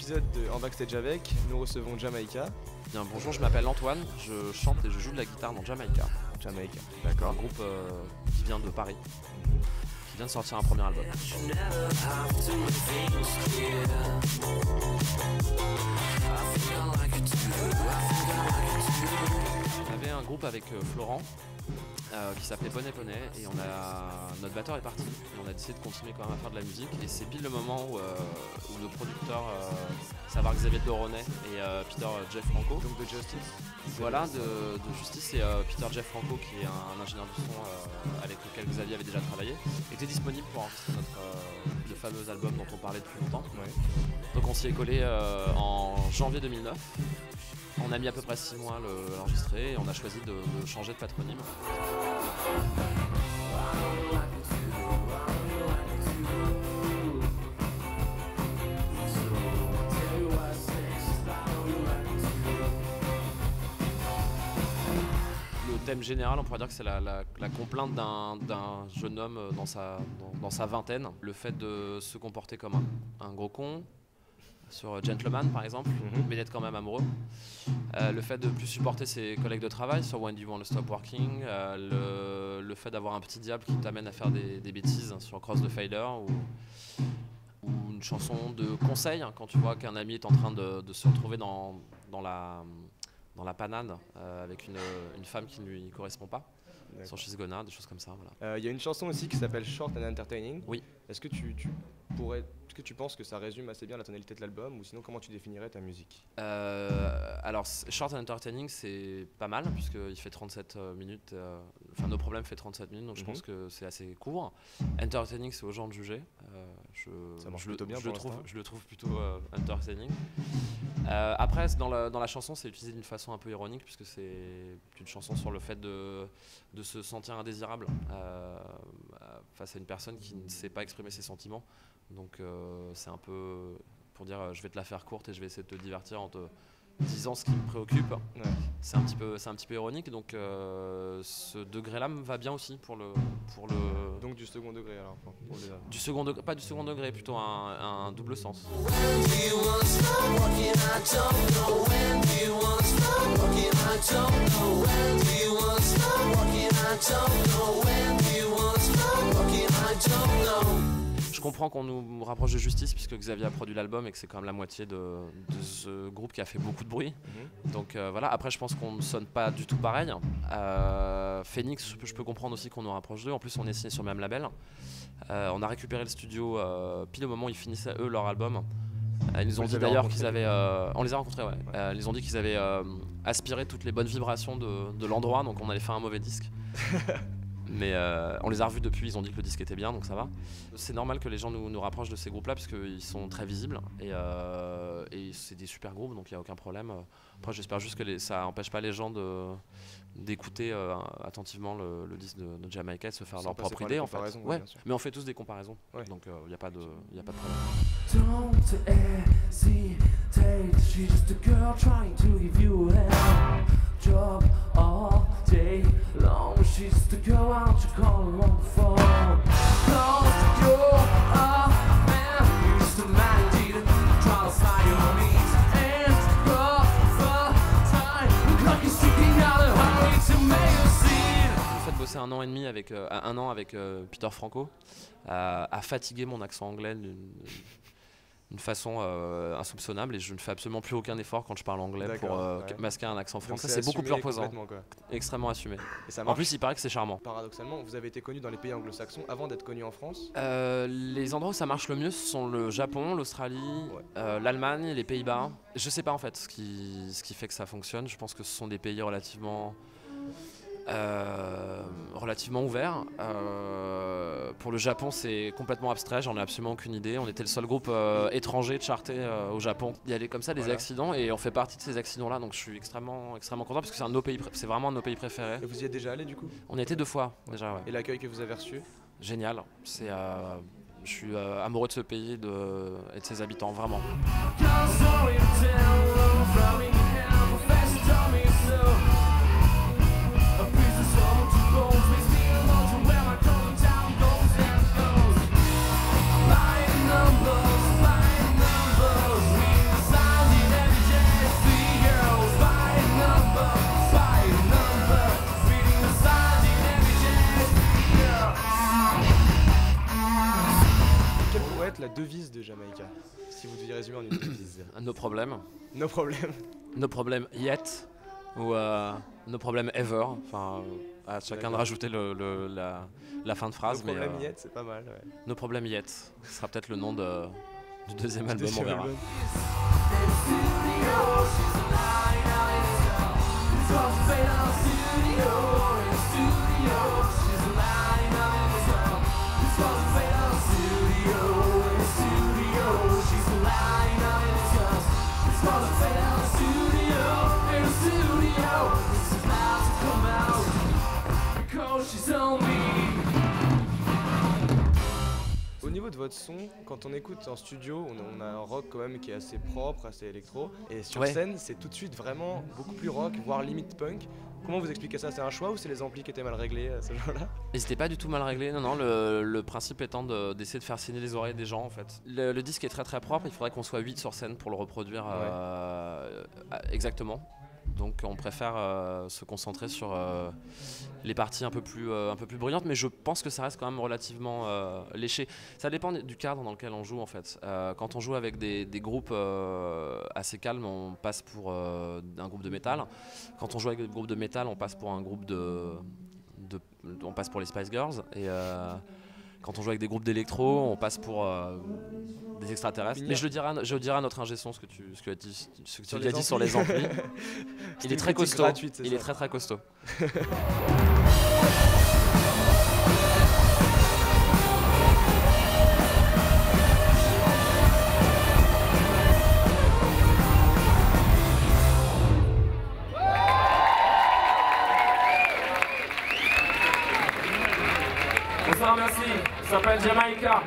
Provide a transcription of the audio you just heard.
épisode de En Backstage avec, nous recevons Jamaïca. Bien, bonjour, je m'appelle Antoine, je chante et je joue de la guitare dans Jamaïca. Jamaïca, Un d'accord. groupe qui vient de Paris, qui vient de sortir un premier album. On avait un groupe avec Florent qui s'appelait Bonnet Poney et notre batteur est parti et on a décidé de continuer quand même à faire de la musique et c'est pile le moment où le producteur savoir Xavier de Lauronnais et Peter Jeff Franco, Donc de Justice. voilà, de Justice et Peter Jeff Franco qui est un ingénieur du son avec lequel Xavier avait déjà travaillé, était disponible pour enregistrer le fameux album dont on parlait depuis longtemps. Ouais. Donc on s'y est collé en janvier 2009. On a mis à peu près 6 mois à l'enregistrer et on a choisi de changer de patronyme. Le thème général, on pourrait dire que c'est la complainte d'un jeune homme dans sa vingtaine. Le fait de se comporter comme un gros con, sur Gentleman par exemple, mais d'être quand même amoureux. Le fait de plus supporter ses collègues de travail sur When Do You Want to Stop Working, le fait d'avoir un petit diable qui t'amène à faire des bêtises sur Cross the Fader ou une chanson de conseil quand tu vois qu'un ami est en train de se retrouver dans la panade avec une femme qui ne lui correspond pas. Sur She's Gonna, des choses comme ça. Voilà. Y a une chanson aussi qui s'appelle Short and Entertaining. Oui. Est-ce que tu penses que ça résume assez bien la tonalité de l'album ou sinon comment tu définirais ta musique? Alors Short and Entertaining c'est pas mal puisqu'il fait 37 minutes, enfin No Problem fait 37 minutes donc je pense que c'est assez court. Entertaining c'est aux gens de juger, Ça marche plutôt bien je le trouve plutôt entertaining. Après dans la chanson c'est utilisé d'une façon un peu ironique puisque c'est une chanson sur le fait de se sentir indésirable face à une personne qui ne sait pas exprimer ses sentiments. Donc c'est un peu pour dire je vais te la faire courte et je vais essayer de te divertir en te disant ce qui me préoccupe. Ouais. C'est un petit peu ironique donc ce degré-là me va bien aussi pour le Donc du second degré alors pour les... du second degré, pas du second degré, plutôt un double sens. Je comprends qu'on nous rapproche de Justice puisque Xavier a produit l'album et que c'est quand même la moitié de ce groupe qui a fait beaucoup de bruit. Donc voilà, après je pense qu'on ne sonne pas du tout pareil. Phoenix, je peux comprendre aussi qu'on nous rapproche d'eux. En plus on est signé sur le même label. On a récupéré le studio pile au moment où ils finissaient eux leur album. Ils nous ont dit d'ailleurs qu'ils avaient... on les a rencontrés, ouais. Ils nous ont dit qu'ils avaient aspiré toutes les bonnes vibrations de l'endroit, donc on allait faire un mauvais disque. Mais on les a revus depuis, ils ont dit que le disque était bien, donc ça va. C'est normal que les gens nous rapprochent de ces groupes-là, parce qu'ils sont très visibles, et c'est des super groupes, donc il n'y a aucun problème. Après, j'espère juste que ça n'empêche pas les gens d'écouter attentivement le disque de Jamaïca et de se faire leur propre idée, en fait. Ouais, mais on fait tous des comparaisons, donc il n'y a pas de problème. Don't hesitate, she's just a girl trying to give you a job all day long. She's just a girl out to call her on the phone. Cause you're a man, you're just a man indeed, trying to sign your needs. And for time, the clock is ticking out a hurry to make a scene. Le fait de bosser un an et demi avec Peter Franco a fatigué mon accent anglais d'une façon insoupçonnable et je ne fais absolument plus aucun effort quand je parle anglais pour masquer un accent français. C'est beaucoup plus reposant, extrêmement assumé. En plus il paraît que c'est charmant. Paradoxalement, vous avez été connu dans les pays anglo-saxons avant d'être connu en France. Les endroits où ça marche le mieux ce sont le Japon, l'Australie, l'Allemagne, les Pays-Bas. Je sais pas en fait ce qui fait que ça fonctionne. Je pense que ce sont des pays relativement ouvert. Pour le Japon c'est complètement abstrait, j'en ai absolument aucune idée. On était le seul groupe étranger charté au Japon. Il y avait comme ça des accidents et on fait partie de ces accidents là, donc je suis extrêmement content parce que c'est vraiment un de nos pays préférés. Et vous y êtes déjà allé du coup? On y était 2 fois déjà, ouais. Et l'accueil que vous avez reçu? Génial, je suis amoureux de ce pays et de ses habitants, vraiment. devise de Jamaïca, si vous deviez résumer en une devise. Nos problèmes. Nos problèmes. Nos problèmes yet ou nos problèmes ever. Enfin, à chacun de rajouter la fin de phrase. Nos problèmes yet, c'est pas mal. Ouais. Nos problèmes yet. Ce sera peut-être le nom du deuxième album, on verra. Au niveau de votre son, quand on écoute en studio, on a un rock quand même qui est assez propre, assez électro. Et sur scène, c'est tout de suite vraiment beaucoup plus rock, voire limite punk. Comment vous expliquez ça? C'est un choix ou c'est les amplis qui étaient mal réglés à ce moment-là? Ils étaient pas du tout mal réglés, non, le principe étant d'essayer de faire saigner les oreilles des gens en fait. Le disque est très très propre, il faudrait qu'on soit 8 sur scène pour le reproduire exactement. Donc on préfère se concentrer sur les parties un peu plus bruyantes, mais je pense que ça reste quand même relativement léché. Ça dépend du cadre dans lequel on joue en fait. Quand on joue avec des groupes assez calmes, on passe pour un groupe de métal. Quand on joue avec des groupes de métal, on passe pour un groupe on passe pour les Spice Girls. Et quand on joue avec des groupes d'électro, on passe pour des extraterrestres. Mais je le dirai à notre ingé son ce que tu as dit sur les amplis. Il est très costaud. Il est très très costaud. Bonsoir, merci. Ça s'appelle Jamaïca.